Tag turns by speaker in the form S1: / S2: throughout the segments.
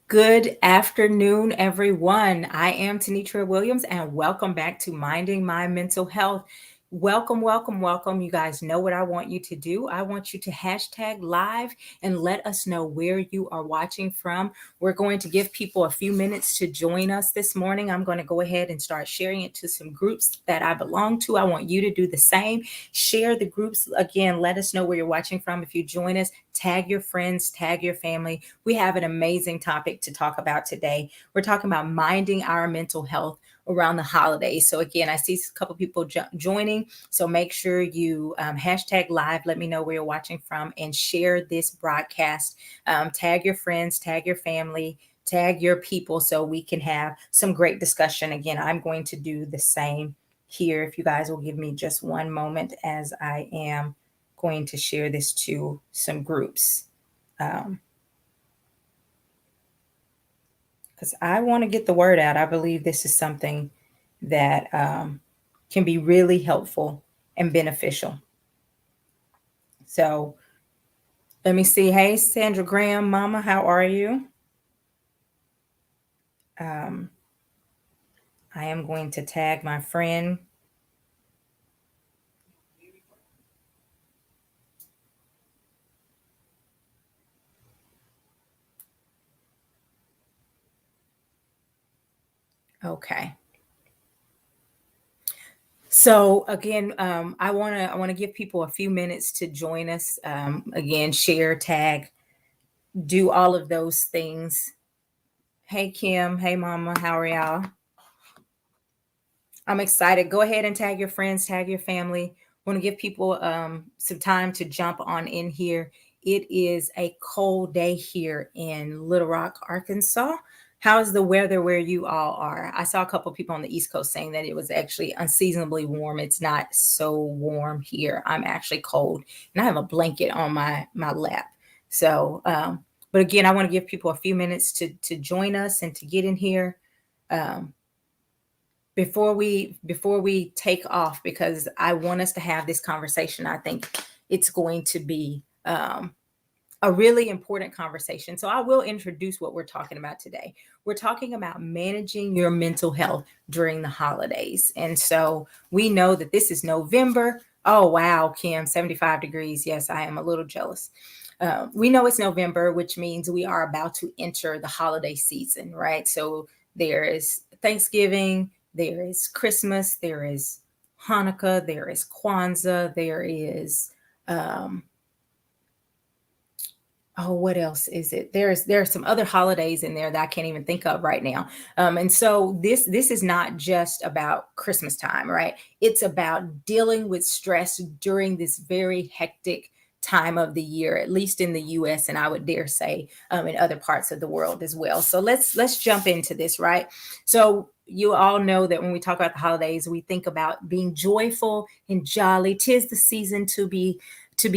S1: Good afternoon, everyone. I am Tanitra Williams, and welcome back to Minding My Mental Health. Welcome, welcome, welcome. You guys know what I want you to do. I want you to hashtag live and let us know where you are watching from. We're going to give people a few minutes to join us this morning. I'm going to go ahead and start sharing it to some groups that I belong to. I want you to do the same. Share the groups again. Let us know where you're watching from. If you join us, tag your friends, tag your family. We have an amazing topic to talk about today. We're talking about minding our mental health around the holidays. So again, I see a couple people joining. So make sure you hashtag live. Let me know where you're watching from and share this broadcast. Tag your friends, tag your family, tag your people so we can have some great discussion. Again, I'm going to do the same here. If you guys will give me just one moment as I am going to share this to some groups. Because I want to get the word out. I believe this is something that can be really helpful and beneficial. So let me see. Hey, Sandra Graham, Mama, how are you? Um, I am going to tag my friend. Okay. So again, I want to give people a few minutes to join us. Again, share, tag, do all of those things. Hey Kim, hey Mama, how are y'all? I'm excited. Go ahead and tag your friends, tag your family. Want to give people some time to jump on in here. It is a cold day here in Little Rock, Arkansas. How's the weather where you all are? I saw a couple people on the East Coast saying that it was actually unseasonably warm. It's not so warm here. I'm actually cold, and I have a blanket on my lap. So, but again, I want to give people a few minutes to join us and to get in here. Um, before we take off, because I want us to have this conversation. I think it's going to be a really important conversation. So I will introduce what we're talking about today. We're talking about managing your mental health during the holidays. And so we know that this is November. Oh, wow, Kim, 75 degrees. Yes, I am a little jealous. We know it's November, which means we are about to enter the holiday season, right? So there is Thanksgiving, there is Christmas, there is Hanukkah, there is Kwanzaa, there is um, oh, what else is it? There are some other holidays in there that I can't even think of right now. And so this is not just about Christmas time, right? It's about dealing with stress during this very hectic time of the year, at least in the U.S. and I would dare say in other parts of the world as well. So let's jump into this, right? So you all know that when we talk about the holidays, we think about being joyful and jolly. 'Tis the season to be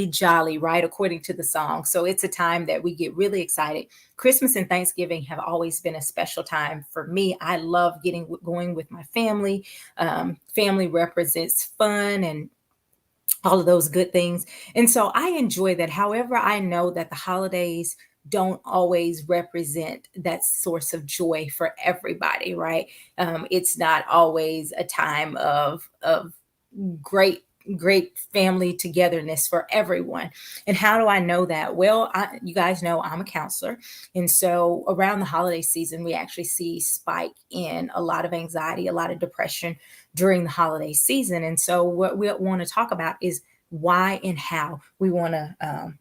S1: jolly, right? According to the song. So it's a time that we get really excited. Christmas and Thanksgiving have always been a special time for me. I love going with my family. Family represents fun and all of those good things. And so I enjoy that. However, I know that the holidays don't always represent that source of joy for everybody, right? It's not always a time of great family togetherness for everyone. And how do I know that? Well, you guys know I'm a counselor, and so around the holiday season we actually see spike in a lot of anxiety, a lot of depression during the holiday season. And so what we want to talk about is why and how. We want to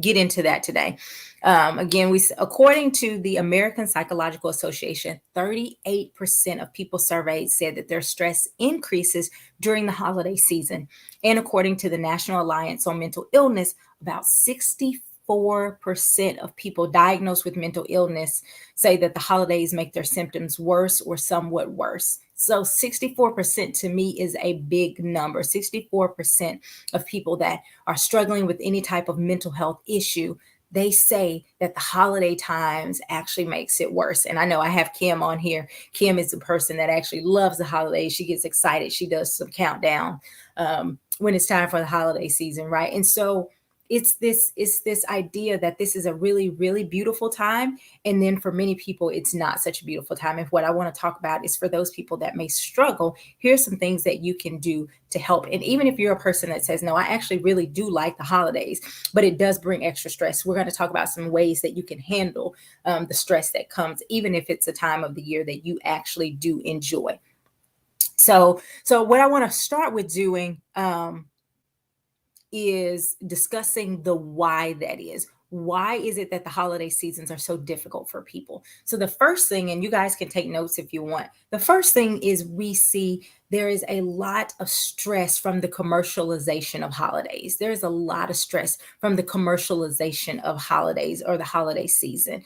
S1: get into that today. Again, according to the American Psychological Association, 38% of people surveyed said that their stress increases during the holiday season. And according to the National Alliance on Mental Illness, about 64% of people diagnosed with mental illness say that the holidays make their symptoms worse or somewhat worse. So 64% to me is a big number. 64% of people that are struggling with any type of mental health issue, they say that the holiday times actually makes it worse. And I know I have Kim on here. Kim is the person that actually loves the holidays. She gets excited. She does some countdown when it's time for the holiday season, right? And so it's this idea that this is a really, really beautiful time. And then for many people, it's not such a beautiful time. And what I want to talk about is for those people that may struggle, here's some things that you can do to help. And even if you're a person that says, no, I actually really do like the holidays, but it does bring extra stress, we're going to talk about some ways that you can handle the stress that comes, even if it's a time of the year that you actually do enjoy. So what I want to start with doing is discussing the why that is. Why is it that the holiday seasons are so difficult for people? So, the first thing, and you guys can take notes if you want, the first thing is we see there is a lot of stress from the commercialization of holidays. There's a lot of stress from the commercialization of holidays or the holiday season.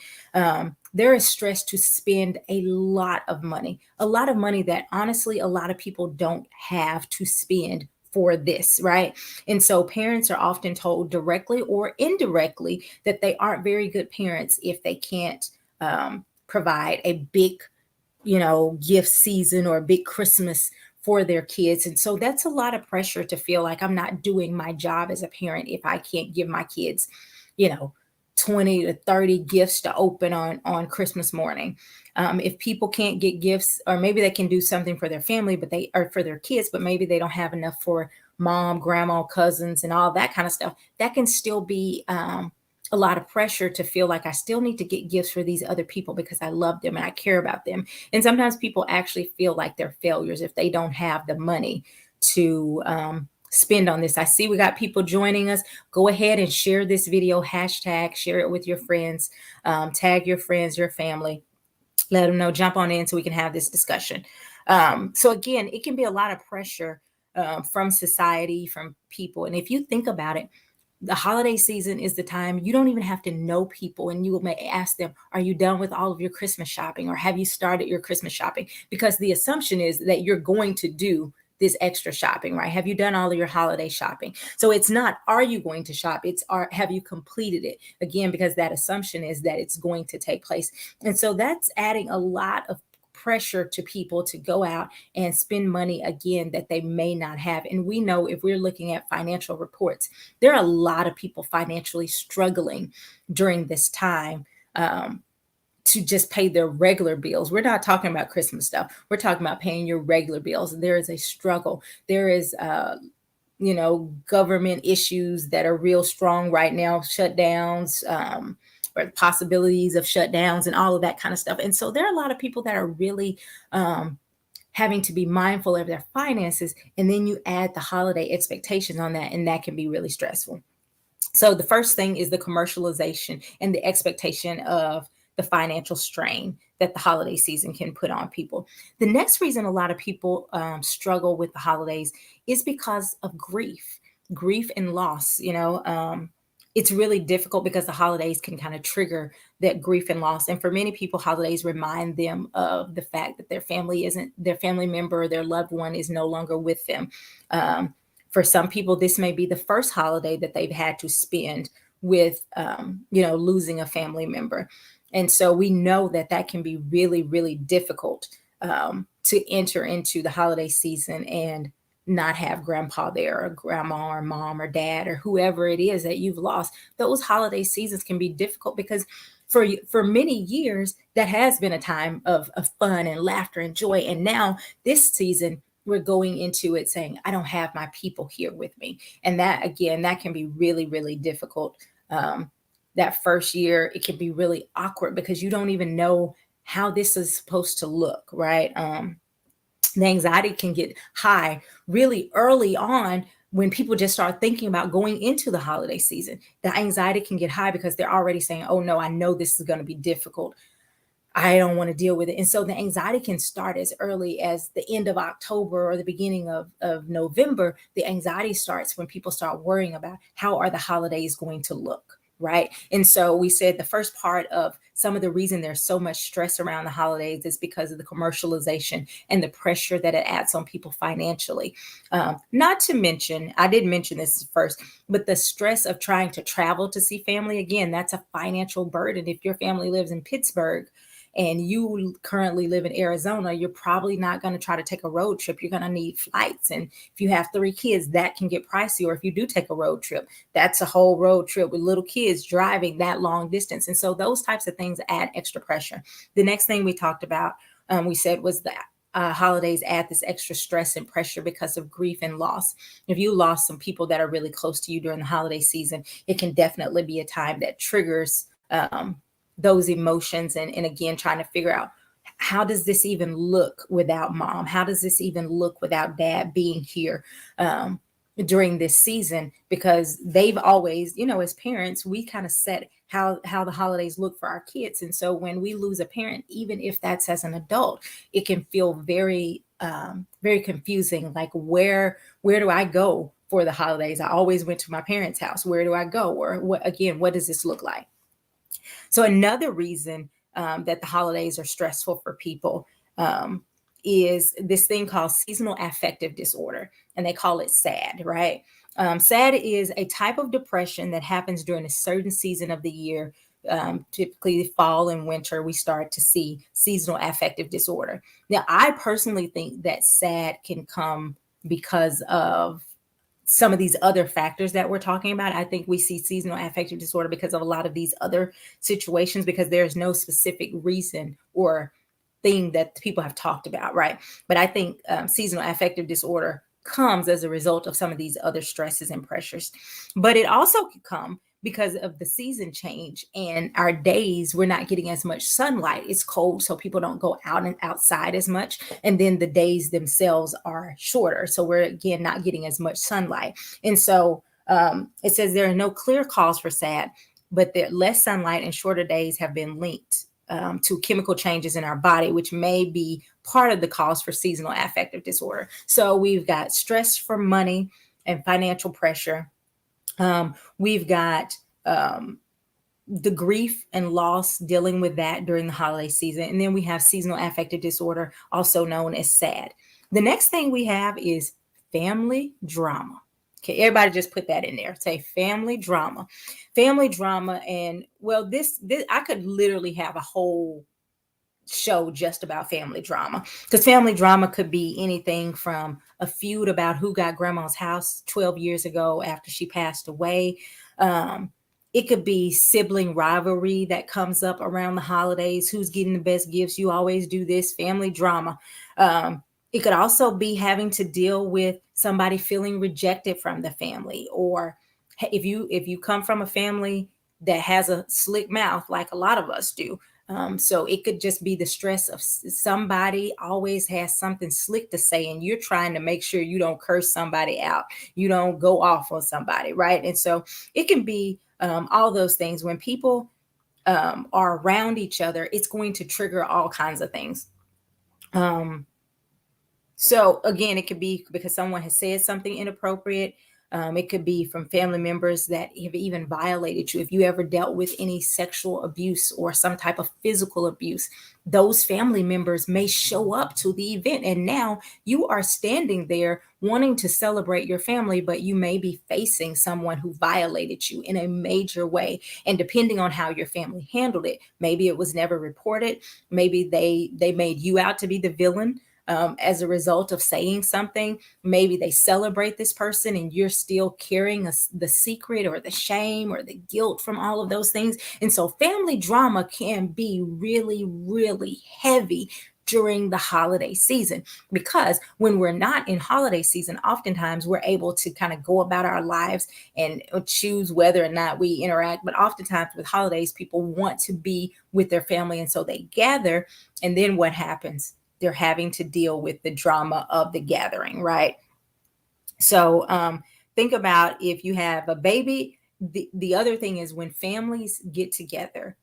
S1: There is stress to spend a lot of money that honestly a lot of people don't have to spend for this, right? And so parents are often told directly or indirectly that they aren't very good parents if they can't provide a big, gift season or a big Christmas for their kids. And so that's a lot of pressure to feel like I'm not doing my job as a parent if I can't give my kids, you know, 20 to 30 gifts to open on Christmas morning. If people can't get gifts, or maybe they can do something for their family, but they are for their kids, but maybe they don't have enough for mom, grandma, cousins, and all that kind of stuff, that can still be a lot of pressure to feel like I still need to get gifts for these other people because I love them and I care about them. And sometimes people actually feel like they're failures if they don't have the money to spend on this. I see we got people joining us. Go ahead and share this video, hashtag, share it with your friends, tag your friends, your family, let them know, jump on in so we can have this discussion. So again, it can be a lot of pressure from society, from people. And if you think about it, the holiday season is the time you don't even have to know people, and you may ask them, are you done with all of your Christmas shopping, or have you started your Christmas shopping? Because the assumption is that you're going to do this extra shopping, right? Have you done all of your holiday shopping? So it's not, are you going to shop? It's, have you completed it? Again, because that assumption is that it's going to take place. And so that's adding a lot of pressure to people to go out and spend money again that they may not have. And we know, if we're looking at financial reports, there are a lot of people financially struggling during this time to just pay their regular bills. We're not talking about Christmas stuff. We're talking about paying your regular bills. There is a struggle. There is government issues that are real strong right now, shutdowns, or possibilities of shutdowns and all of that kind of stuff. And so there are a lot of people that are really having to be mindful of their finances. And then you add the holiday expectations on that, and that can be really stressful. So the first thing is the commercialization and the expectation of the financial strain that the holiday season can put on people. The next reason a lot of people struggle with the holidays is because of grief and loss. It's really difficult because the holidays can kind of trigger that grief and loss. And for many people, holidays remind them of the fact that their family member or their loved one is no longer with them. For some people, this may be the first holiday that they've had to spend with, losing a family member. And so we know that that can be really, really difficult to enter into the holiday season and not have grandpa there, or grandma, or mom, or dad, or whoever it is that you've lost. Those holiday seasons can be difficult because for many years, that has been a time of fun and laughter and joy. And now this season, we're going into it saying, I don't have my people here with me. And that, again, that can be really, really difficult. That first year, it can be really awkward because you don't even know how this is supposed to look, right? The anxiety can get high really early on when people just start thinking about going into the holiday season. The anxiety can get high because they're already saying, oh no, I know this is going to be difficult. I don't want to deal with it. And so the anxiety can start as early as the end of October or the beginning of November. The anxiety starts when people start worrying about how are the holidays going to look, right? And so we said the first part of some of the reason there's so much stress around the holidays is because of the commercialization and the pressure that it adds on people financially. Not to mention, I did mention this first, but the stress of trying to travel to see family, again, that's a financial burden. If your family lives in Pittsburgh and you currently live in Arizona, you're probably not going to try to take a road trip. You're going to need flights. And if you have 3 kids, that can get pricey. Or if you do take a road trip, that's a whole road trip with little kids driving that long distance. And so those types of things add extra pressure. The next thing we talked about, we said, was that holidays add this extra stress and pressure because of grief and loss. If you lost some people that are really close to you during the holiday season, it can definitely be a time that triggers those emotions. And again, trying to figure out, how does this even look without mom? How does this even look without dad being here during this season? Because they've always, as parents, we kind of set how the holidays look for our kids. And so when we lose a parent, even if that's as an adult, it can feel very, very confusing. Like, where do I go for the holidays? I always went to my parents' house. Where do I go? Or what does this look like? So another reason that the holidays are stressful for people is this thing called seasonal affective disorder, and they call it SAD, right? SAD is a type of depression that happens during a certain season of the year. Typically fall and winter, we start to see seasonal affective disorder. Now, I personally think that SAD can come because of some of these other factors that we're talking about. I think we see seasonal affective disorder because of a lot of these other situations, because there's no specific reason or thing that people have talked about, right? But I think seasonal affective disorder comes as a result of some of these other stresses and pressures. But it also could come because of the season change and our days. We're not getting as much sunlight. It's cold, so people don't go out and outside as much. And then the days themselves are shorter. So we're, again, not getting as much sunlight. And so it says there are no clear cause for SAD, but that less sunlight and shorter days have been linked to chemical changes in our body, which may be part of the cause for seasonal affective disorder. So we've got stress from money and financial pressure. We've got the grief and loss, dealing with that during the holiday season. And then we have seasonal affective disorder, also known as SAD. The next thing we have is family drama. Okay, everybody just put that in there. Say family drama. Family drama. And well, this I could literally have a whole show just about family drama, because family drama could be anything from a feud about who got grandma's house 12 years ago after she passed away. It could be sibling rivalry that comes up around the holidays. Who's getting the best gifts? You always do this. Family drama. It could also be having to deal with somebody feeling rejected from the family, or if you come from a family that has a slick mouth, like a lot of us do. So it could just be the stress of somebody always has something slick to say, and you're trying to make sure you don't curse somebody out, you don't go off on somebody, right? And so it can be all those things. When people are around each other, it's going to trigger all kinds of things. So again, it could be because someone has said something inappropriate. It could be from family members that have even violated you. If you ever dealt with any sexual abuse or some type of physical abuse, those family members may show up to the event. And now you are standing there wanting to celebrate your family, but you may be facing someone who violated you in a major way. And depending on how your family handled it, maybe it was never reported. Maybe they made you out to be the villain. As a result of saying something. Maybe they celebrate this person and you're still carrying the secret or the shame or the guilt from all of those things. And so family drama can be really, really heavy during the holiday season, because when we're not in holiday season, oftentimes we're able to kind of go about our lives and choose whether or not we interact. But oftentimes with holidays, people want to be with their family. And so they gather. And then what happens? They're having to deal with the drama of the gathering, right? So think about if you have a baby. The other thing is, when families get together,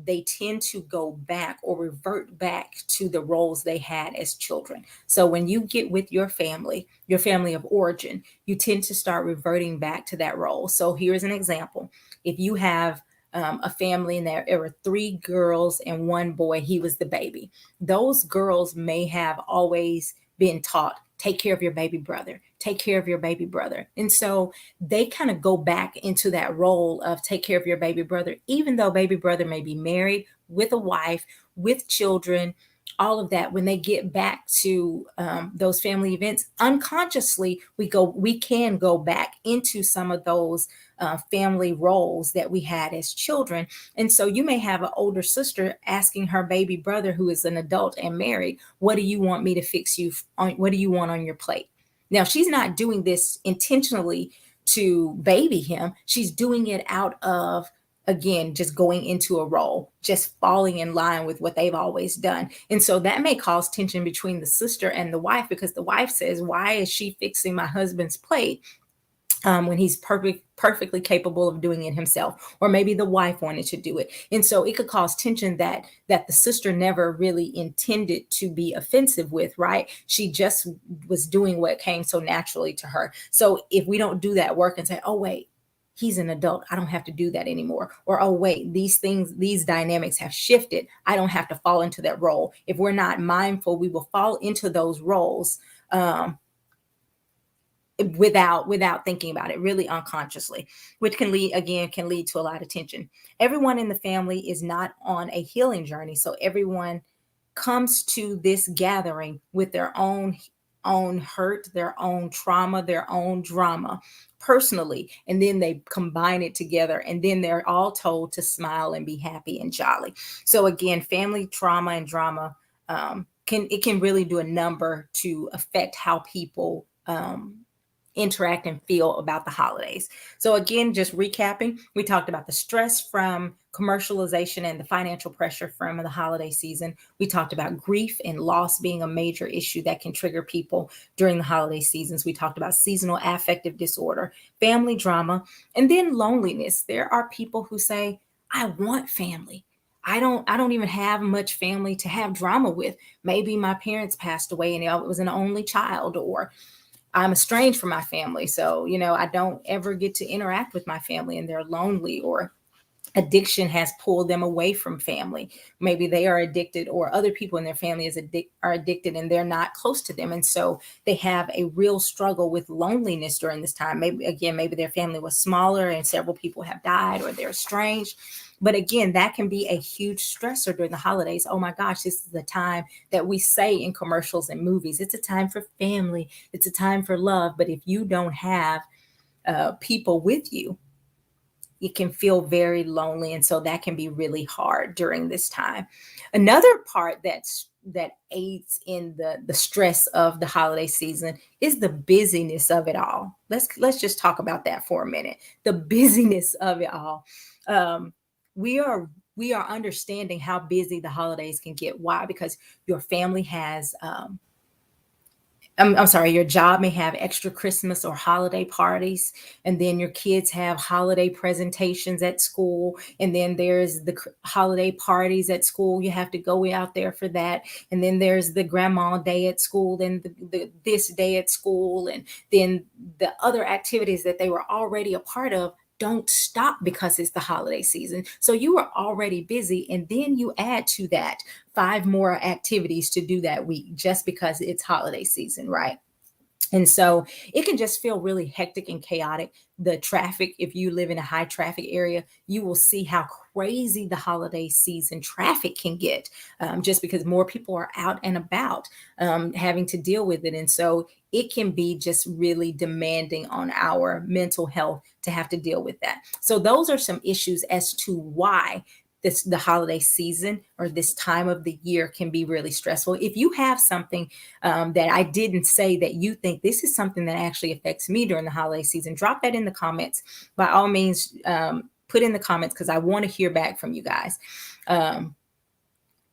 S1: they tend to go back or revert back to the roles they had as children. So when you get with your family of origin, you tend to start reverting back to that role. So here's an example. If you have a family and there were 3 girls and 1 boy, he was the baby. Those girls may have always been taught take care of your baby brother, take care of your baby brother. And so they kind of go back into that role of take care of your baby brother, even though baby brother may be married with a wife, with children, all of that. When they get back to those family events, unconsciously we can go back into some of those family roles that we had as children. And so you may have an older sister asking her baby brother, who is an adult and married, what do you want me to fix you on? What do you want on your plate? Now, she's not doing this intentionally to baby him. She's doing it out of, again, just going into a role, just falling in line with what they've always done. And so that may cause tension between the sister and the wife, because the wife says, why is she fixing my husband's plate when he's perfectly capable of doing it himself? Or maybe the wife wanted to do it. And so it could cause tension that the sister never really intended to be offensive with, right? She just was doing what came so naturally to her. So if we don't do that work and say, oh, wait, he's an adult, I don't have to do that anymore. Or, oh, wait, these things, these dynamics have shifted, I don't have to fall into that role. If we're not mindful, we will fall into those roles without thinking about it, really unconsciously, which can lead to a lot of tension. Everyone in the family is not on a healing journey, so everyone comes to this gathering with their own hurt, their own trauma, their own drama personally, and then they combine it together, and then they're all told to smile and be happy and jolly. So again, family trauma and drama can really do a number to affect how people interact and feel about the holidays. So again, just recapping, we talked about the stress from commercialization and the financial pressure from the holiday season. We talked about grief and loss being a major issue that can trigger people during the holiday seasons. We talked about seasonal affective disorder, family drama, and then loneliness. There are people who say, I want family. I don't even have much family to have drama with. Maybe my parents passed away and I was an only child, or I'm estranged from my family. So, I don't ever get to interact with my family and they're lonely, or addiction has pulled them away from family. Maybe they are addicted, or other people in their family are addicted and they're not close to them. And so they have a real struggle with loneliness during this time. Maybe their family was smaller and several people have died, or they're estranged. But again, that can be a huge stressor during the holidays. Oh my gosh, this is the time that we say in commercials and movies, it's a time for family, it's a time for love. But if you don't have people with you, it can feel very lonely. And so that can be really hard during this time. Another part that aids in the stress of the holiday season is the busyness of it all. Let's just talk about that for a minute. The busyness of it all. We are understanding how busy the holidays can get. Why? Because your family has I'm sorry, your job may have extra Christmas or holiday parties, and then your kids have holiday presentations at school, and then there's the holiday parties at school. You have to go out there for that, and then there's the grandma day at school, then this day at school, and then the other activities that they were already a part of don't stop because it's the holiday season. So you are already busy, and then you add to that 5 more activities to do that week just because it's holiday season, right? And so it can just feel really hectic and chaotic. The traffic, if you live in a high traffic area, you will see how crazy the holiday season traffic can get, just because more people are out and about having to deal with it. And so it can be just really demanding on our mental health to have to deal with that. So those are some issues as to why the holiday season or this time of the year can be really stressful. If you have something that I didn't say that you think this is something that actually affects me during the holiday season, drop that in the comments. By all means, put in the comments, because I want to hear back from you guys.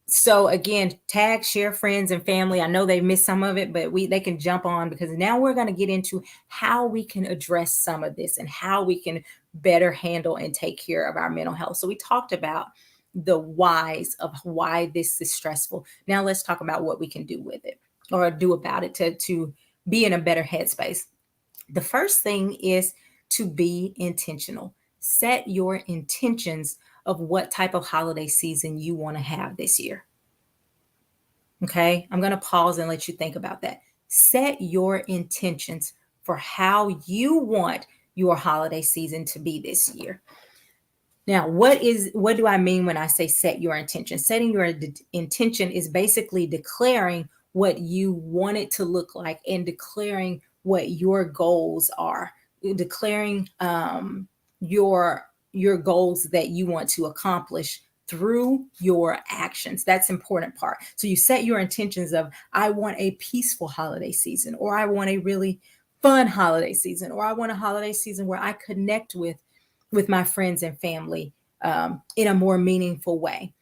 S1: So again, tag, share, friends and family. I know they missed some of it, but they can jump on, because now we're going to get into how we can address some of this and how we can better handle and take care of our mental health. So we talked about the whys of why this is stressful. Now let's talk about what we can do with it, or do about it to be in a better headspace. The first thing is to be intentional. Set your intentions of what type of holiday season you want to have this year. Okay, I'm going to pause and let you think about that. Set your intentions for how you want your holiday season to be this year. Now, what do I mean when I say set your intention? Setting your intention is basically declaring what you want it to look like and declaring what your goals are, declaring your goals that you want to accomplish through your actions. That's the important part. So you set your intentions of, I want a peaceful holiday season, or I want a really fun holiday season, or I want a holiday season where I connect with my friends and family in a more meaningful way.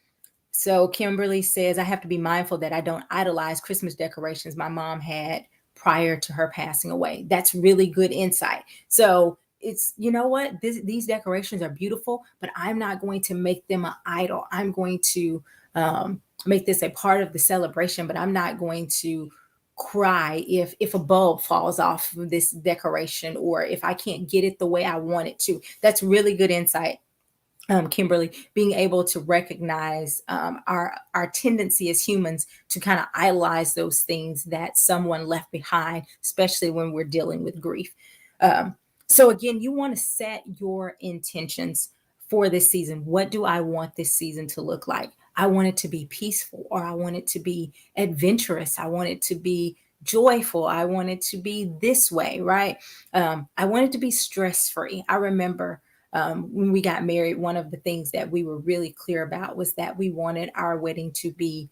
S1: So Kimberly says, I have to be mindful that I don't idolize Christmas decorations my mom had prior to her passing away. That's really good insight. So it's, you know what, these decorations are beautiful, but I'm not going to make them an idol. I'm going to make this a part of the celebration, but I'm not going to cry if a bulb falls off of this decoration, or if I can't get it the way I want it to. That's really good insight, Kimberly, being able to recognize our tendency as humans to kind of idolize those things that someone left behind, especially when we're dealing with grief. So again, you want to set your intentions for this season. What do I want this season to look like? I want it to be peaceful, or I want it to be adventurous. I want it to be joyful. I want it to be this way, right? I want it to be stress free. I remember when we got married, one of the things that we were really clear about was that we wanted our wedding to be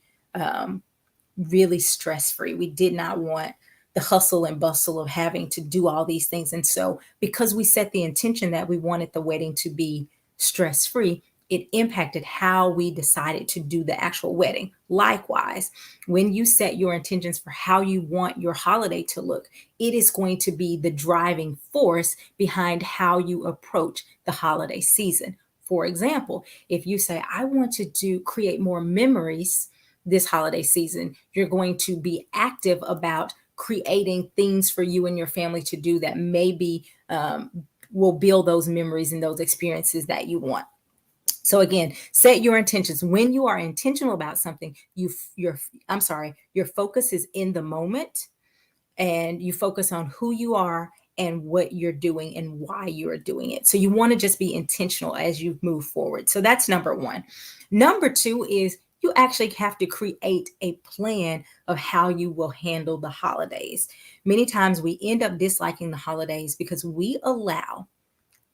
S1: really stress free. We did not want the hustle and bustle of having to do all these things. And so, because we set the intention that we wanted the wedding to be stress free, it impacted how we decided to do the actual wedding. Likewise, when you set your intentions for how you want your holiday to look, it is going to be the driving force behind how you approach the holiday season. For example, if you say, I want to create more memories this holiday season, you're going to be active about creating things for you and your family to do that maybe will build those memories and those experiences that you want. So again, set your intentions. When you are intentional about something, your focus is in the moment, and you focus on who you are and what you're doing and why you're doing it. So you want to just be intentional as you move forward. So that's number one. Number two is you actually have to create a plan of how you will handle the holidays. Many times we end up disliking the holidays because we allow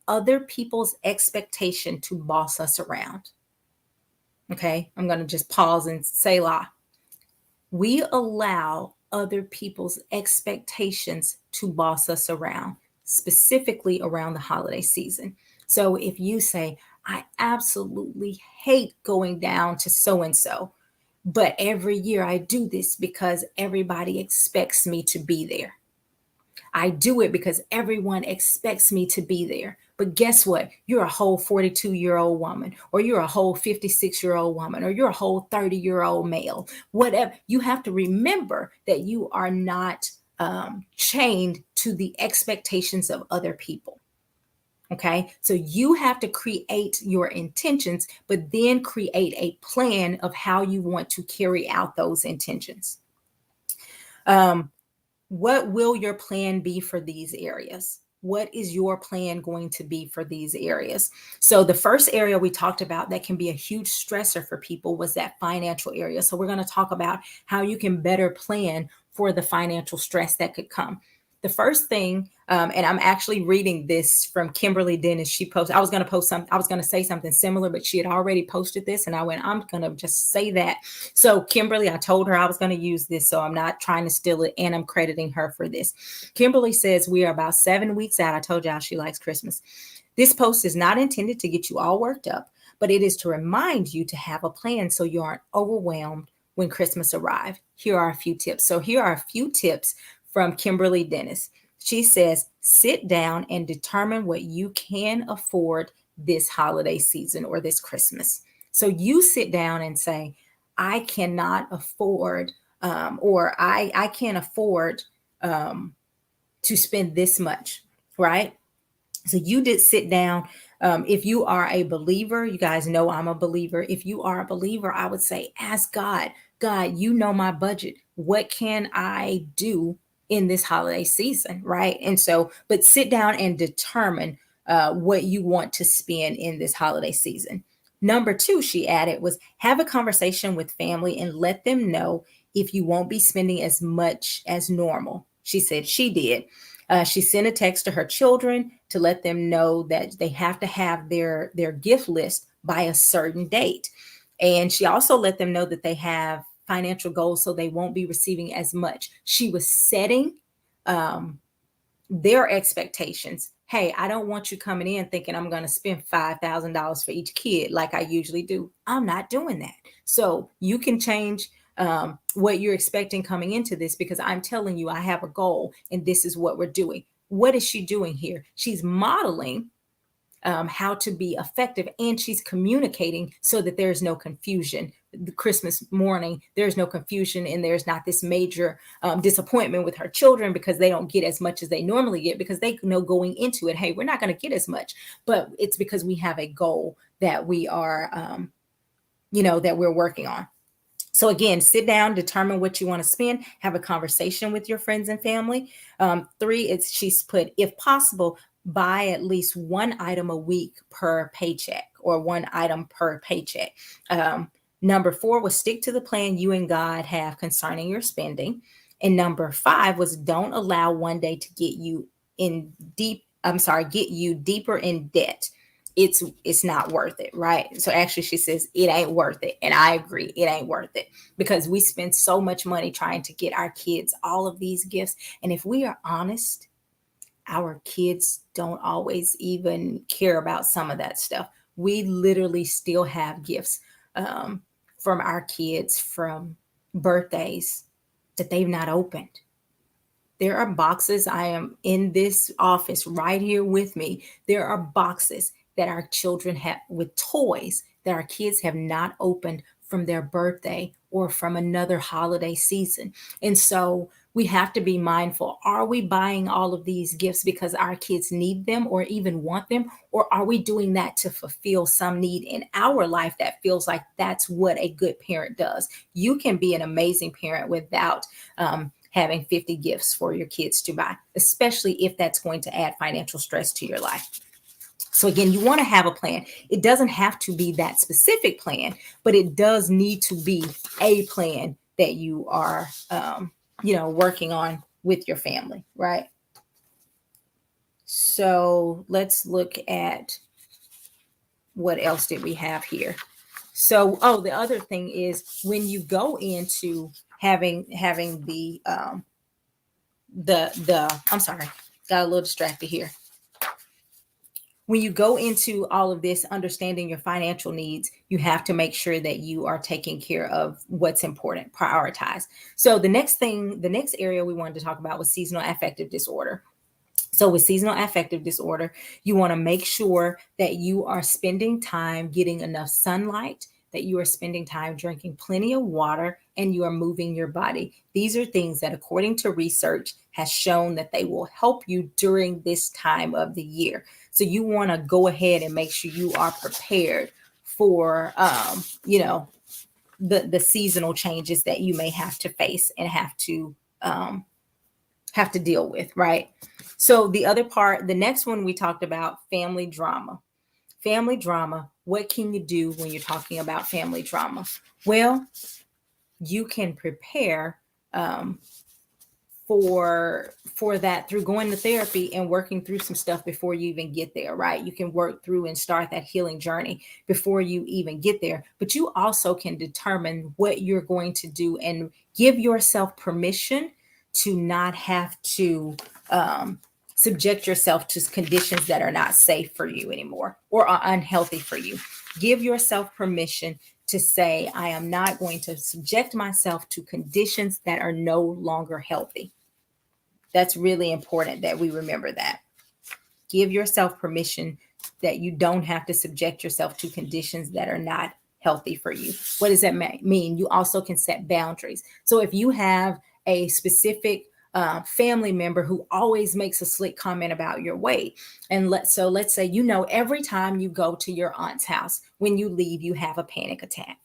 S1: other people's expectation to boss us around. Okay, I'm going to just pause and say la. We allow other people's expectations to boss us around, specifically around the holiday season. So if you say, I absolutely hate going down to so and so, but every year I do this because everybody expects me to be there. I do it because everyone expects me to be there. But guess what? You're a whole 42-year-old woman, or you're a whole 56-year-old woman, or you're a whole 30-year-old male. Whatever. You have to remember that you are not chained to the expectations of other people. Okay. So you have to create your intentions, but then create a plan of how you want to carry out those intentions. What will your plan be for these areas? What is your plan going to be for these areas? So the first area we talked about that can be a huge stressor for people was that financial area. So we're going to talk about how you can better plan for the financial stress that could come. The first thing, and I'm actually reading this from Kimberly Dennis. She posted, I was going to say something similar, but she had already posted this, and I went, I'm going to just say that. So Kimberly, I told her I was going to use this, so I'm not trying to steal it, and I'm crediting her for this. Kimberly says, we are about 7 weeks out. I told y'all she likes Christmas. This post is not intended to get you all worked up, but it is to remind you to have a plan so you aren't overwhelmed when Christmas arrives. Here are a few tips. So here are a few tips from Kimberly Dennis. She says, sit down and determine what you can afford this holiday season or this Christmas. So you sit down and say, I cannot afford, or I can't afford to spend this much, right? So you did sit down. If you are a believer, you guys know I'm a believer. If you are a believer, I would say, ask God, God, you know my budget. What can I do in this holiday season, right? And so, but sit down and determine what you want to spend in this holiday season. Number two, she added, was have a conversation with family and let them know if you won't be spending as much as normal. She said she did. She sent a text to her children to let them know that they have to have their gift list by a certain date. And she also let them know that they have financial goals so they won't be receiving as much. She was setting their expectations. Hey, I don't want you coming in thinking I'm going to spend $5,000 for each kid like I usually do. I'm not doing that. So you can change what you're expecting coming into this, because I'm telling you, I have a goal and this is what we're doing. What is she doing here? She's modeling how to be effective, and she's communicating so that there's no confusion. The Christmas morning, there's no confusion, and there's not this major disappointment with her children because they don't get as much as they normally get, because they know going into it, hey, we're not going to get as much, but it's because we have a goal that we are, that we're working on. So again, sit down, determine what you want to spend, have a conversation with your friends and family. Three, she's put, if possible, buy at least one item a week per paycheck, or one item per paycheck. Number four was stick to the plan you and God have concerning your spending. And number five was don't allow one day to get you deeper in debt. It's not worth it, right? So actually she says it ain't worth it. And I agree, it ain't worth it, because we spend so much money trying to get our kids all of these gifts. And if we are honest, our kids don't always even care about some of that stuff. We literally still have gifts from our kids from birthdays that they've not opened. There are boxes. I am in this office right here with me. There are boxes that our children have with toys that our kids have not opened from their birthday or from another holiday season. And so we have to be mindful. Are we buying all of these gifts because our kids need them or even want them? Or are we doing that to fulfill some need in our life that feels like that's what a good parent does? You can be an amazing parent without having 50 gifts for your kids to buy, especially if that's going to add financial stress to your life. So again, you want to have a plan. It doesn't have to be that specific plan, but it does need to be a plan that you are, working on with your family, right? So let's look at what else did we have here. So, the other thing is when you go into having the I'm sorry, got a little distracted here. When you go into all of this, understanding your financial needs, you have to make sure that you are taking care of what's important, prioritize. So the next area we wanted to talk about was seasonal affective disorder. So with seasonal affective disorder, you want to make sure that you are spending time getting enough sunlight, that you are spending time drinking plenty of water, and you are moving your body. These are things that, according to research, has shown that they will help you during this time of the year. So you want to go ahead and make sure you are prepared for, the seasonal changes that you may have to face and have to deal with, right? So the next one we talked about, family drama. Family drama, what can you do when you're talking about family drama? Well, you can prepare for that through going to therapy and working through some stuff before you even get there, right? You can work through and start that healing journey before you even get there. But you also can determine what you're going to do and give yourself permission to not have to subject yourself to conditions that are not safe for you anymore or are unhealthy for you. Give yourself permission to say, I am not going to subject myself to conditions that are no longer healthy. That's really important that we remember that. Give yourself permission that you don't have to subject yourself to conditions that are not healthy for you. What does that mean? You also can set boundaries. So if you have a specific family member who always makes a slick comment about your weight. And let's say, every time you go to your aunt's house, when you leave, you have a panic attack.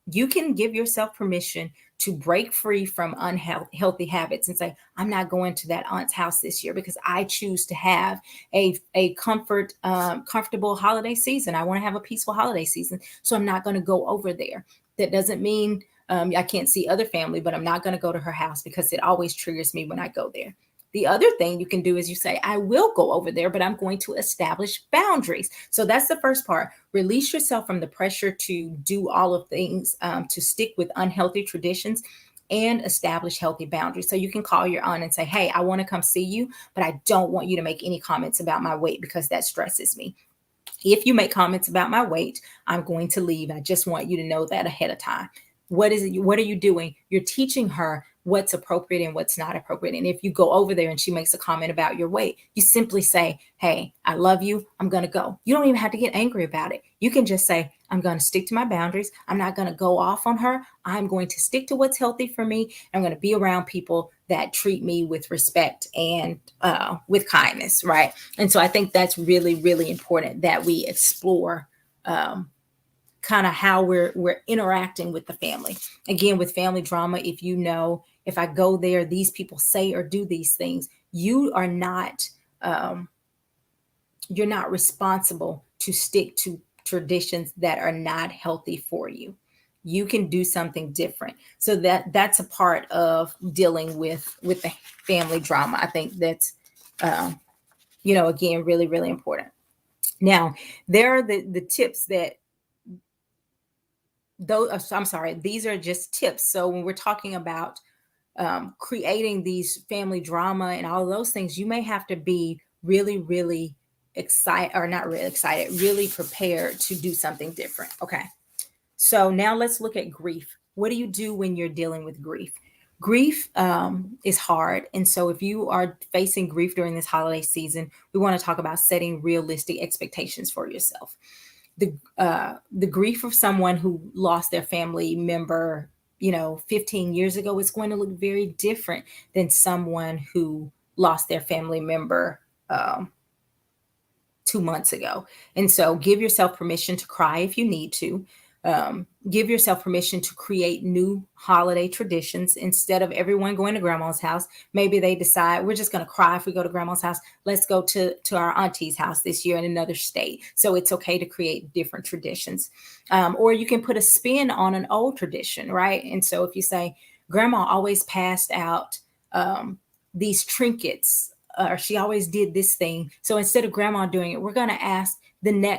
S1: You can give yourself permission to break free from unhealthy habits and say, I'm not going to that aunt's house this year because I choose to have a comfortable holiday season. I want to have a peaceful holiday season. So I'm not going to go over there. That doesn't mean I can't see other family, but I'm not going to go to her house because it always triggers me when I go there. The other thing you can do is you say, I will go over there, but I'm going to establish boundaries. So that's the first part. Release yourself from the pressure to do all of things, to stick with unhealthy traditions and establish healthy boundaries. So you can call your aunt and say, hey, I want to come see you, but I don't want you to make any comments about my weight because that stresses me. If you make comments about my weight, I'm going to leave. I just want you to know that ahead of time. What is it? What are you doing? You're teaching her what's appropriate and what's not appropriate. And if you go over there and she makes a comment about your weight, you simply say, hey, I love you. I'm going to go. You don't even have to get angry about it. You can just say, I'm going to stick to my boundaries. I'm not going to go off on her. I'm going to stick to what's healthy for me. I'm going to be around people that treat me with respect and with kindness, right? And so I think that's really, really important that we explore kind of how we're interacting with the family. Again, with family drama, if you know, if I go there, these people say or do these things, you are not you're not responsible to stick to traditions that are not healthy for you. You can do something different. So that's a part of dealing with the family drama. I think that's again, really, really important. Now, there are the tips that those, I'm sorry, these are just tips. So when we're talking about creating these family drama and all of those things, you may have to be really, really excited, or not really excited, really prepared to do something different. Okay. So now let's look at grief. What do you do when you're dealing with grief? Grief is hard. And so if you are facing grief during this holiday season, we want to talk about setting realistic expectations for yourself. The grief of someone who lost their family member 15 years ago is going to look very different than someone who lost their family member 2 months ago. And so give yourself permission to cry if you need to. Give yourself permission to create new holiday traditions. Instead of everyone going to grandma's house, maybe they decide we're just going to cry if we go to grandma's house. Let's go to our auntie's house this year in another state. So it's okay to create different traditions. Or you can put a spin on an old tradition, right? And so if you say, grandma always passed out these trinkets, or she always did this thing. So instead of grandma doing it, we're going to ask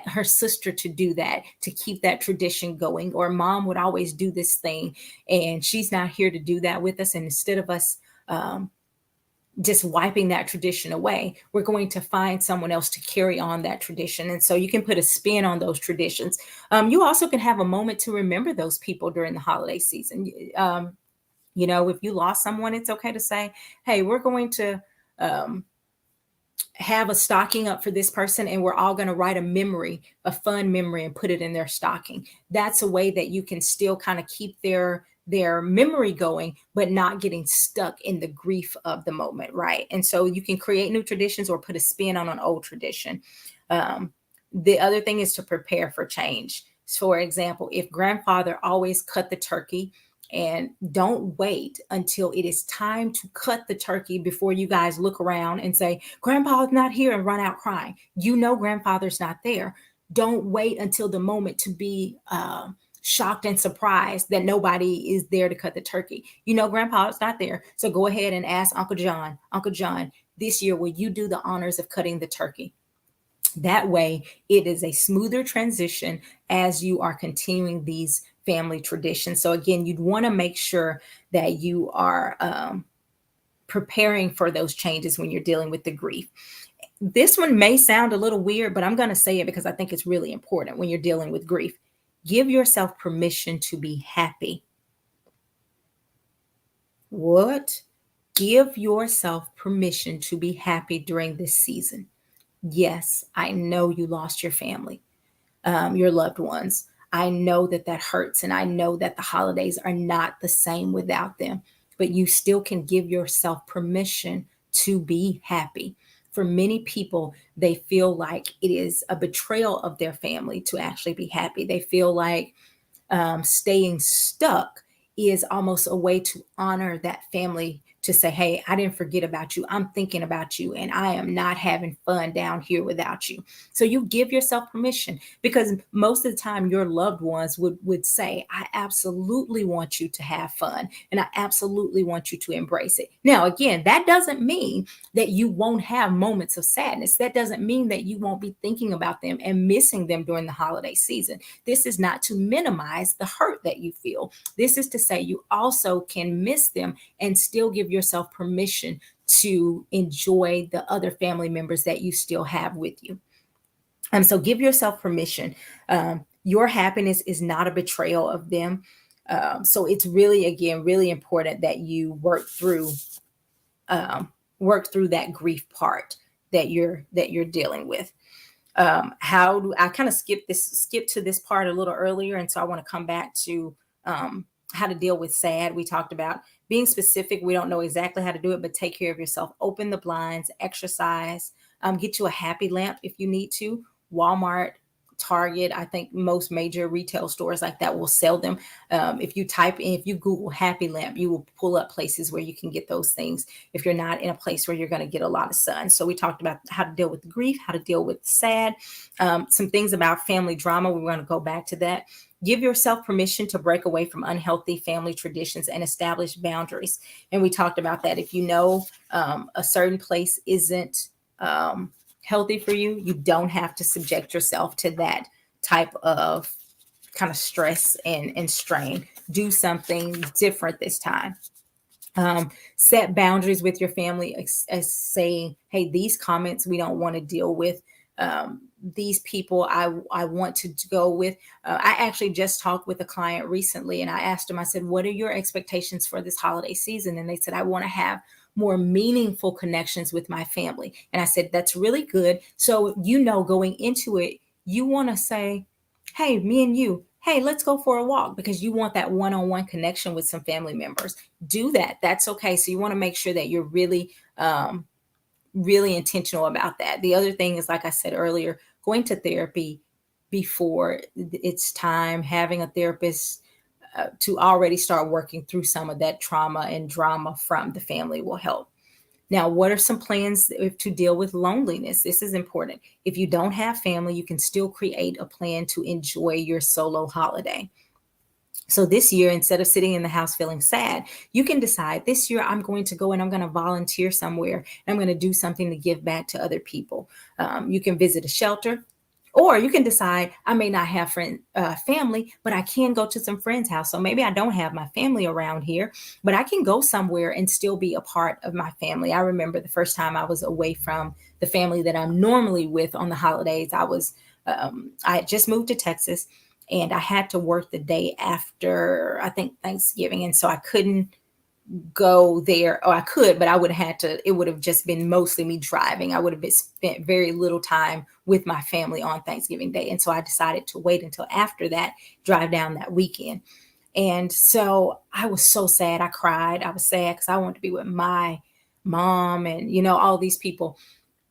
S1: her sister to do that, to keep that tradition going. Or mom would always do this thing and she's not here to do that with us. And instead of us just wiping that tradition away, we're going to find someone else to carry on that tradition. And so you can put a spin on those traditions. You also can have a moment to remember those people during the holiday season. If you lost someone, it's okay to say, hey, we're going to have a stocking up for this person, and we're all going to write a fun memory and put it in their stocking. That's a way that you can still kind of keep their memory going, but not getting stuck in the grief of the moment, right? And so you can create new traditions or put a spin on an old tradition. The other thing is to prepare for change. So, for example, if grandfather always cut the turkey, and don't wait until it is time to cut the turkey before you guys look around and say, grandpa's not here, and run out crying. Grandfather's not there. Don't wait until the moment to be shocked and surprised that nobody is there to cut the turkey. Grandpa's not there. So go ahead and ask Uncle John, this year, will you do the honors of cutting the turkey? That way, it is a smoother transition as you are continuing these family traditions. So again, you'd want to make sure that you are preparing for those changes when you're dealing with the grief. This one may sound a little weird, but I'm going to say it because I think it's really important when you're dealing with grief. Give yourself permission to be happy. What? Give yourself permission to be happy during this season. Yes, I know you lost your family, your loved ones. I know that hurts, and I know that the holidays are not the same without them, but you still can give yourself permission to be happy. For many people, they feel like it is a betrayal of their family to actually be happy. They feel like staying stuck is almost a way to honor that family, to say, hey, I didn't forget about you. I'm thinking about you, and I am not having fun down here without you. So you give yourself permission, because most of the time your loved ones would say, I absolutely want you to have fun, and I absolutely want you to embrace it. Now, again, that doesn't mean that you won't have moments of sadness. That doesn't mean that you won't be thinking about them and missing them during the holiday season. This is not to minimize the hurt that you feel. This is to say you also can miss them and still give yourself permission to enjoy the other family members that you still have with you. So give yourself permission. Your happiness is not a betrayal of them. So it's really, again, really important that you work through that grief part that you're dealing with. How do I kind of skip to this part a little earlier, and so I want to come back to how to deal with sad. We talked about being specific. We don't know exactly how to do it, but take care of yourself. Open the blinds, exercise, get you a happy lamp if you need to. Walmart, Target, I think most major retail stores like that will sell them. If you Google happy lamp, you will pull up places where you can get those things if you're not in a place where you're going to get a lot of sun. So we talked about how to deal with grief, how to deal with sad, some things about family drama. We want to go back to that. Give yourself permission to break away from unhealthy family traditions and establish boundaries. And we talked about that. If you know a certain place isn't healthy for you, you don't have to subject yourself to that type of kind of stress and strain. Do something different this time. Set boundaries with your family, as saying, hey, these comments we don't want to deal with. These people I want to go with. I actually just talked with a client recently, and I asked them, I said, what are your expectations for this holiday season? And they said, I want to have more meaningful connections with my family. And I said, that's really good. So, going into it, you want to say, hey, me and you, hey, let's go for a walk, because you want that one-on-one connection with some family members. Do that. That's okay. So you want to make sure that you're really intentional about that. The other thing is, like I said earlier, going to therapy before it's time, having a therapist to already start working through some of that trauma and drama from the family will help. Now, what are some plans to deal with loneliness? This is important. If you don't have family, you can still create a plan to enjoy your solo holiday. So this year, instead of sitting in the house feeling sad, you can decide, this year I'm going to go and I'm going to volunteer somewhere, and I'm going to do something to give back to other people. You can visit a shelter, or you can decide, I may not have family, but I can go to some friends' house. So maybe I don't have my family around here, but I can go somewhere and still be a part of my family. I remember the first time I was away from the family that I'm normally with on the holidays. I had just moved to Texas, and I had to work the day after, I think, Thanksgiving. And so I couldn't go there, or I could, but I would have had to, it would have just been mostly me driving. I would have spent very little time with my family on Thanksgiving Day. And so I decided to wait until after that, drive down that weekend. And so I was so sad. I cried. I was sad because I wanted to be with my mom and, all these people.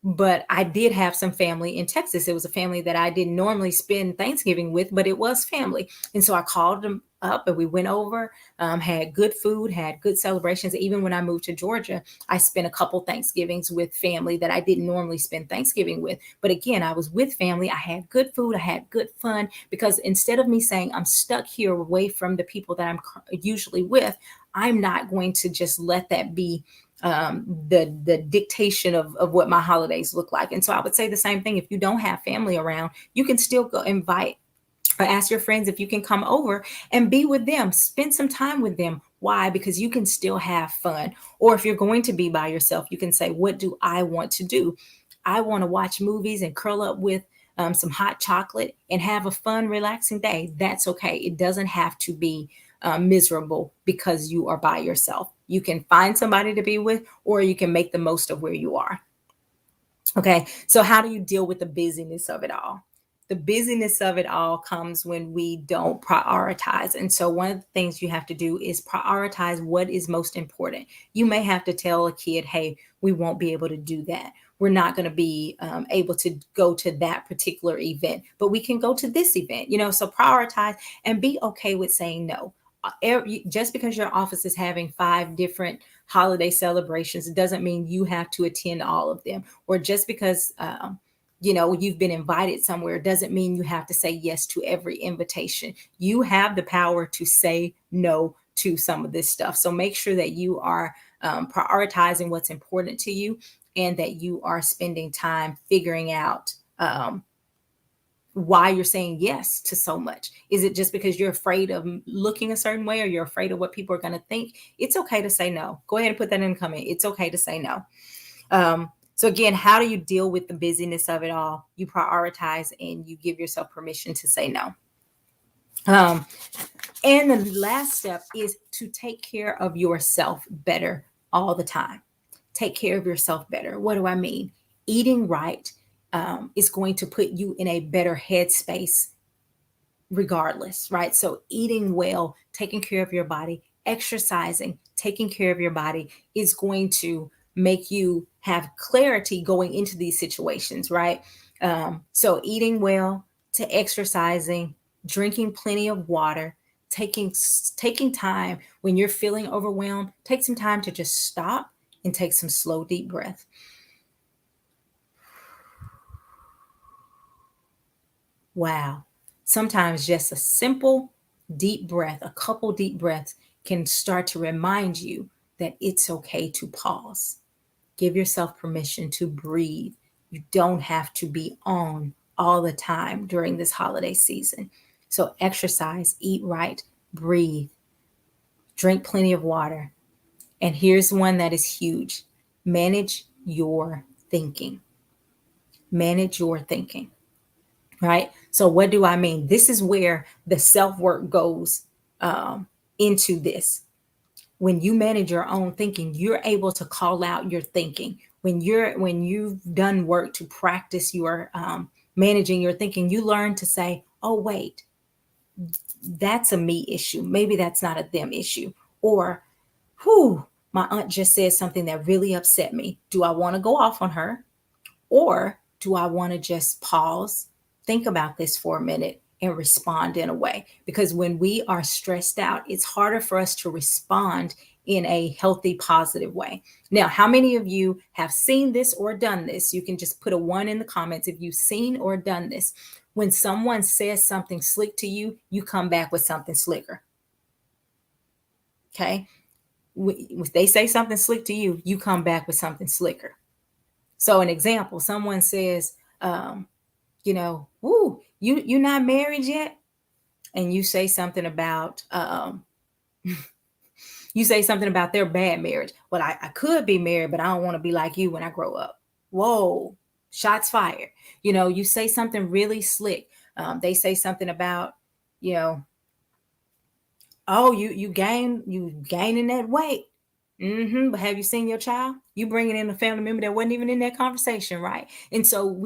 S1: But I did have some family in Texas. It was a family that I didn't normally spend Thanksgiving with, but it was family. And so I called them up and we went over, had good food, had good celebrations. Even when I moved to Georgia, I spent a couple Thanksgivings with family that I didn't normally spend Thanksgiving with. But again, I was with family. I had good food. I had good fun, because instead of me saying I'm stuck here away from the people that I'm usually with, I'm not going to just let that be the dictation of what my holidays look like. And so I would say the same thing. If you don't have family around, you can still go invite or ask your friends if you can come over and be with them, spend some time with them. Why? Because you can still have fun. Or if you're going to be by yourself, you can say, what do I want to do? I want to watch movies and curl up with some hot chocolate and have a fun, relaxing day. That's okay. It doesn't have to be miserable because you are by yourself. You can find somebody to be with, or you can make the most of where you are. Okay, so how do you deal with the busyness of it all? The busyness of it all comes when we don't prioritize. And so one of the things you have to do is prioritize what is most important. You may have to tell a kid, hey, we won't be able to do that. We're not going to be able to go to that particular event, but we can go to this event, so prioritize and be okay with saying no. just because your office is having 5 different holiday celebrations, it doesn't mean you have to attend all of them. Or just because you've been invited somewhere doesn't mean you have to say yes to every invitation. You have the power to say no to some of this stuff. So make sure that you are prioritizing what's important to you, and that you are spending time figuring out why you're saying yes to so much. Is it just because you're afraid of looking a certain way, or you're afraid of what people are going to think? It's okay to say no. Go ahead and put that in the comment. It's okay to say no. So again, how do you deal with the busyness of it all? You prioritize and you give yourself permission to say no. And the last step is to take care of yourself better all the time. Take care of yourself better. What do I mean? Eating right is going to put you in a better headspace regardless, right? So eating well, taking care of your body, exercising, taking care of your body is going to make you have clarity going into these situations, right? So eating well, to exercising, drinking plenty of water, taking time when you're feeling overwhelmed. Take some time to just stop and take some slow, deep breath. Wow. Sometimes just a simple deep breath, a couple deep breaths, can start to remind you that it's okay to pause. Give yourself permission to breathe. You don't have to be on all the time during this holiday season. So exercise, eat right, breathe, drink plenty of water. And here's one that is huge. Manage your thinking. Manage your thinking. Right? So what do I mean? This is where the self-work goes into this. When you manage your own thinking, you're able to call out your thinking. When you've done work to practice your managing your thinking, you learn to say, oh, wait, that's a me issue. Maybe that's not a them issue. Or, whew, my aunt just said something that really upset me. Do I want to go off on her? Or do I want to just pause, think about this for a minute, and respond in a way? Because when we are stressed out, it's harder for us to respond in a healthy, positive way. Now, how many of you have seen this or done this? You can just put a 1 in the comments if you've seen or done this. When someone says something slick to you, you come back with something slicker. Okay? If they say something slick to you, you come back with something slicker. So an example, someone says, woo, you're not married yet? And you say something about, their bad marriage. Well, I could be married, but I don't want to be like you when I grow up. Whoa, shots fired. You say something really slick. They say something about, oh, you gaining that weight. But have you seen your child? You bringing in a family member that wasn't even in that conversation, right? And so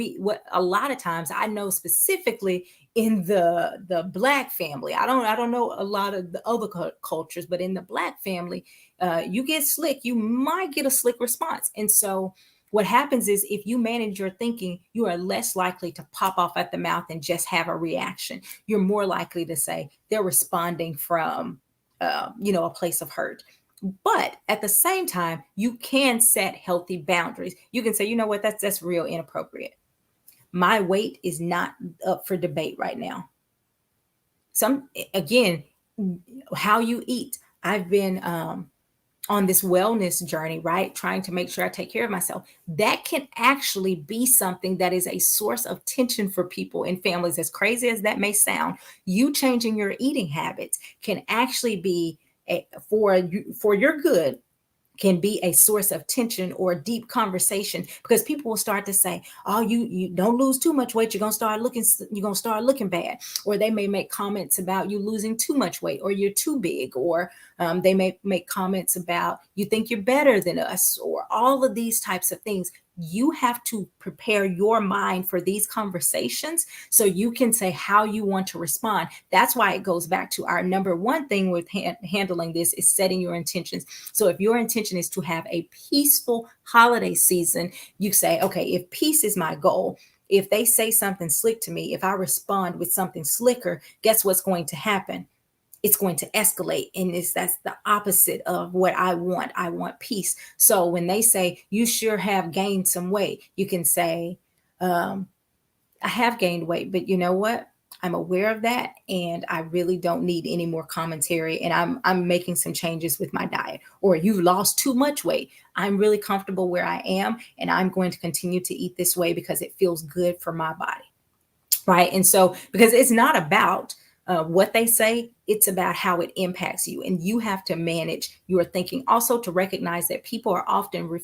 S1: a lot of times, I know specifically in the Black family, I don't know a lot of the other cultures, but in the Black family, you get slick, you might get a slick response. And so what happens is, if you manage your thinking, you are less likely to pop off at the mouth and just have a reaction. You're more likely to say they're responding from a place of hurt. But at the same time, you can set healthy boundaries. You can say, you know what, that's real inappropriate. My weight is not up for debate right now. Again, how you eat. I've been on this wellness journey, right? Trying to make sure I take care of myself. That can actually be something that is a source of tension for people in families. As crazy as that may sound, you changing your eating habits can actually be for your good, can be a source of tension or deep conversation, because people will start to say, oh, you don't lose too much weight, you're going to start looking bad. Or they may make comments about you losing too much weight, or you're too big, or they may make comments about you think you're better than us, or all of these types of things. You have to prepare your mind for these conversations so you can say how you want to respond. That's why it goes back to our number one thing with handling this is setting your intentions. So if your intention is to have a peaceful holiday season, you say, okay, if peace is my goal, if they say something slick to me, if I respond with something slicker, guess what's going to happen? it's going to escalate. And that's the opposite of what I want. I want peace. So when they say you sure have gained some weight, you can say, I have gained weight, but you know what? I'm aware of that, and I really don't need any more commentary. And I'm making some changes with my diet. Or you've lost too much weight. I'm really comfortable where I am, and I'm going to continue to eat this way because it feels good for my body, right? And so, because it's not about what they say, it's about how it impacts you, and you have to manage your thinking. Also, to recognize that people are often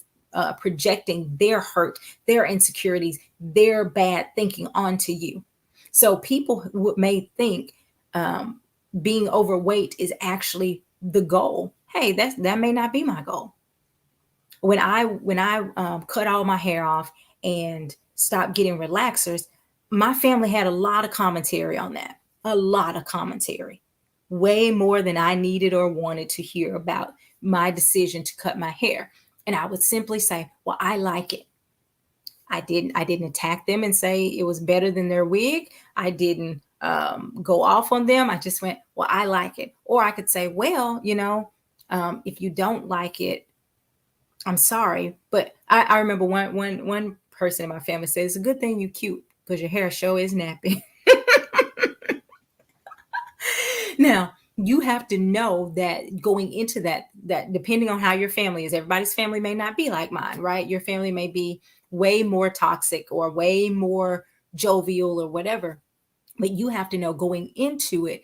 S1: projecting their hurt, their insecurities, their bad thinking onto you. So people may think being overweight is actually the goal. Hey, that may not be my goal. When I cut all my hair off and stopped getting relaxers, my family had a lot of commentary on that. A lot of commentary, way more than I needed or wanted to hear about my decision to cut my hair. And I would simply say, well, I like it. I didn't attack them and say it was better than their wig. I didn't go off on them. I just went, well, I like it. Or I could say, well, if you don't like it, I'm sorry. But I remember one person in my family said, it's a good thing you cute because your hair show is nappy. Now, you have to know that going into that depending on how your family is, everybody's family may not be like mine, right? Your family may be way more toxic or way more jovial or whatever. But you have to know going into it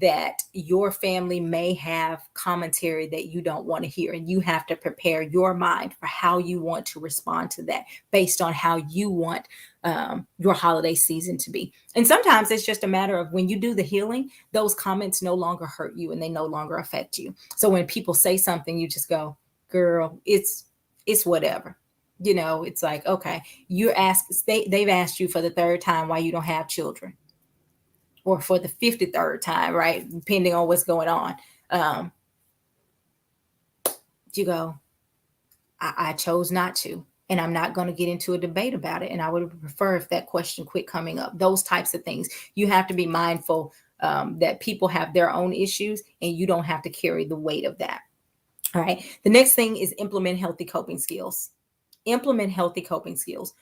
S1: that your family may have commentary that you don't want to hear. And you have to prepare your mind for how you want to respond to that based on how you want your holiday season to be. And sometimes it's just a matter of when you do the healing, those comments no longer hurt you and they no longer affect you. So when people say something, you just go, girl, it's whatever. It's like, okay, they've asked you for the third time why you don't have children, or for the 53rd time, right? Depending on what's going on. You go, I chose not to, and I'm not going to get into a debate about it. And I would prefer if that question quit coming up. Those types of things. You have to be mindful that people have their own issues, and you don't have to carry the weight of that. All right. The next thing is implement healthy coping skills. Implement healthy coping skills.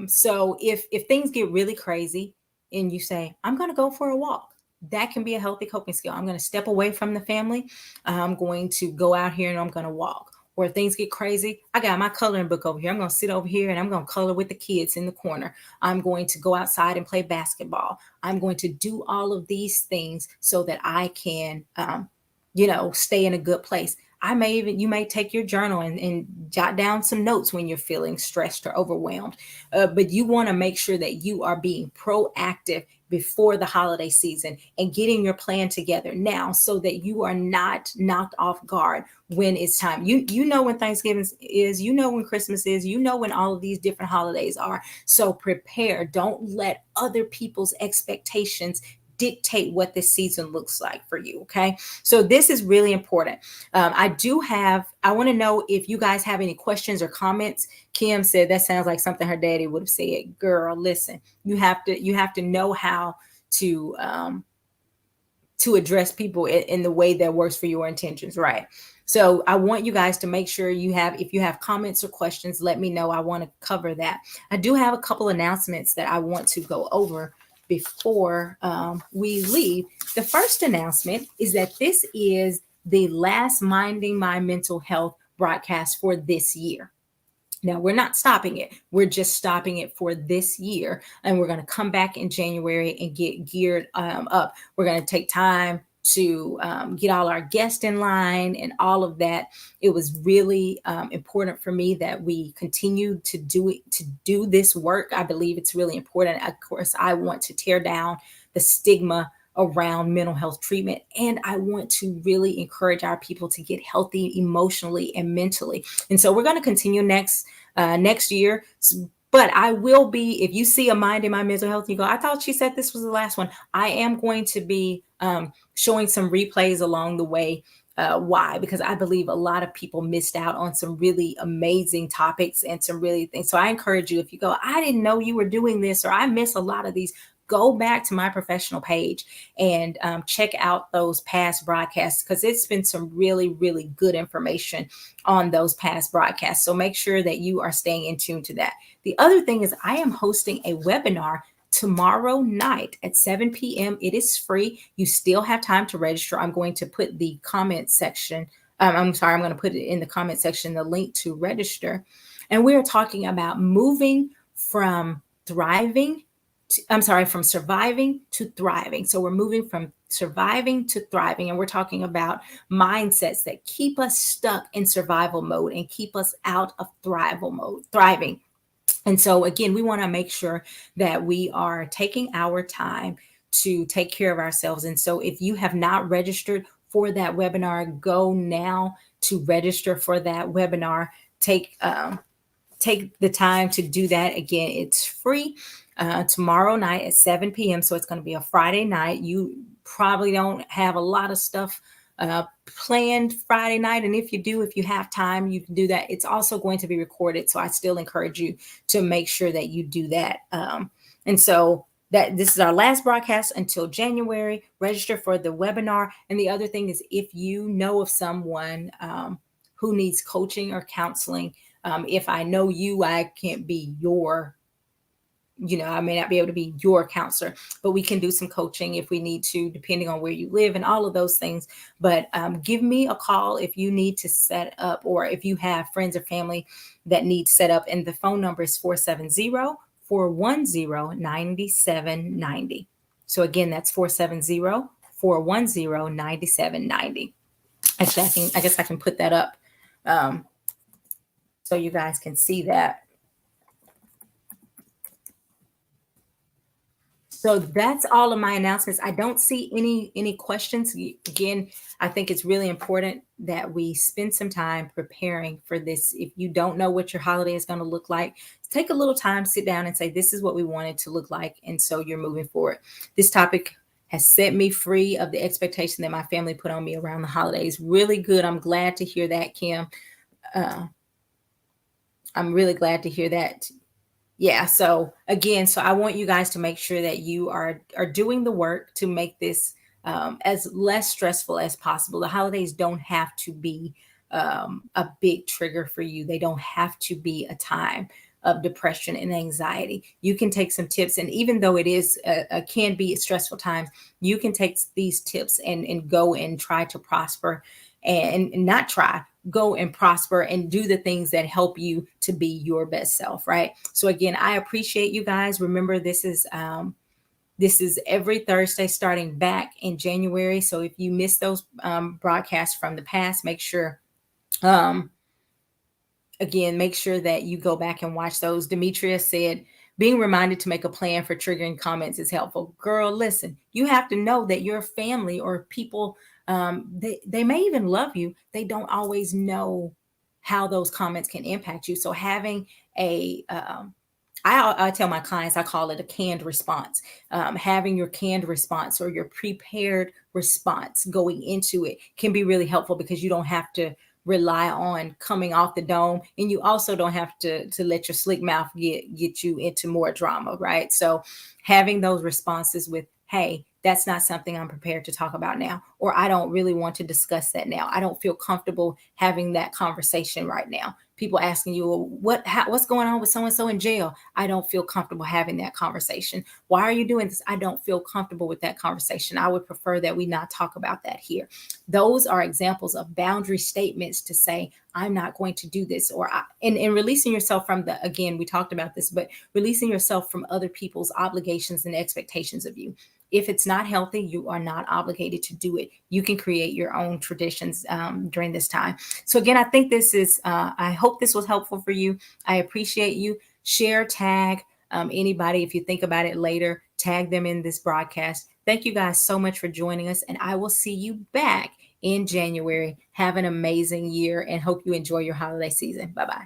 S1: So if things get really crazy and you say, I'm going to go for a walk, that can be a healthy coping skill. I'm going to step away from the family. I'm going to go out here and I'm going to walk. Or if things get crazy, I got my coloring book over here. I'm going to sit over here and I'm going to color with the kids in the corner. I'm going to go outside and play basketball. I'm going to do all of these things so that I can, stay in a good place. You may take your journal and jot down some notes when you're feeling stressed or overwhelmed. But you want to make sure that you are being proactive before the holiday season and getting your plan together now so that you are not knocked off guard when it's time. You know when Thanksgiving is, when Christmas is, when all of these different holidays are. So prepare. Don't let other people's expectations dictate what this season looks like for you. Okay. So this is really important. I want to know if you guys have any questions or comments. Kim said that sounds like something her daddy would have said. Girl, listen, you have to know how to address people in the way that works for your intentions. Right. So I want you guys to make sure if you have comments or questions, let me know. I want to cover that. I do have a couple announcements that I want to go over before we leave. The first announcement is that this is the last Minding My Mental Health broadcast for this year. Now, we're not stopping it. We're just stopping it for this year. And we're going to come back in January and get geared up. We're going to take time to get all our guests in line and all of that. It was really important for me that we continue to do this work. I believe it's really important. Of course, I want to tear down the stigma around mental health treatment. And I want to really encourage our people to get healthy emotionally and mentally. And so we're going to continue next year. But I will be, if you see a Minding My Mental Health, you go, I thought she said this was the last one. I am going to be showing some replays along the way. Why? Because I believe a lot of people missed out on some really amazing topics and some really things. So I encourage you, if you go, I didn't know you were doing this, or I miss a lot of these, go back to my professional page and check out those past broadcasts, because it's been some really, really good information on those past broadcasts. So make sure that you are staying in tune to that. The other thing is I am hosting a webinar tomorrow night at 7 p.m. It is free. You still have time to register. I'm going to put the comment section. I'm going to put it in the comment section, the link to register. And we are talking about moving from from surviving to thriving. So we're moving from surviving to thriving. And we're talking about mindsets that keep us stuck in survival mode and keep us out of thriving. And so again, we want to make sure that we are taking our time to take care of ourselves. And so if you have not registered for that webinar, go now to register for that webinar. Take the time to do that. Again, it's free tomorrow night at 7 p.m. So it's going to be a Friday night. You probably don't have a lot of stuff planned Friday night. And if you have time, you can do that. It's also going to be recorded. So I still encourage you to make sure that you do that. And so this is our last broadcast until January. Register for the webinar. And the other thing is, if you know of someone who needs coaching or counseling, if I know you, I can't be I may not be able to be your counselor, but we can do some coaching if we need to, depending on where you live and all of those things. But give me a call if you need to set up, or if you have friends or family that need set up. And the phone number is 470-410-9790. So again, that's 470-410-9790. Actually, I guess I can put that up so you guys can see that. So that's all of my announcements. I don't see any questions. Again, I think it's really important that we spend some time preparing for this. If you don't know what your holiday is going to look like, take a little time, sit down and say, this is what we want it to look like. And so you're moving forward. This topic has set me free of the expectation that my family put on me around the holidays. Really good. I'm glad to hear that, Kim. I'm really glad to hear that. Yeah. So again, I want you guys to make sure that you are doing the work to make this as less stressful as possible. The holidays don't have to be a big trigger for you. They don't have to be a time of depression and anxiety. You can take some tips, and even though it is can be a stressful time, you can take these tips and go and try to prosper, and not try. Go and prosper and do the things that help you to be your best self, right? So again, I appreciate you guys. Remember, this is every Thursday starting back in January. So if you missed those broadcasts from the past, make sure make sure that you go back and watch those. Demetria said, being reminded to make a plan for triggering comments is helpful. Girl, listen, you have to know that your family or people, they may even love you. They don't always know how those comments can impact you. So having I tell my clients, I call it a canned response. Having your canned response or your prepared response going into it can be really helpful, because you don't have to rely on coming off the dome, and you also don't have to let your slick mouth get you into more drama, right? So having those responses with, hey, that's not something I'm prepared to talk about now, or I don't really want to discuss that now. I don't feel comfortable having that conversation right now. People asking you, what's going on with so-and-so in jail? I don't feel comfortable having that conversation. Why are you doing this? I don't feel comfortable with that conversation. I would prefer that we not talk about that here. Those are examples of boundary statements to say, I'm not going to do this, and releasing yourself from again, we talked about this, but releasing yourself from other people's obligations and expectations of you. If it's not healthy, you are not obligated to do it. You can create your own traditions during this time. So again, I think I hope this was helpful for you. I appreciate you. Share, tag anybody. If you think about it later, tag them in this broadcast. Thank you guys so much for joining us, and I will see you back in January. Have an amazing year and hope you enjoy your holiday season. Bye-bye.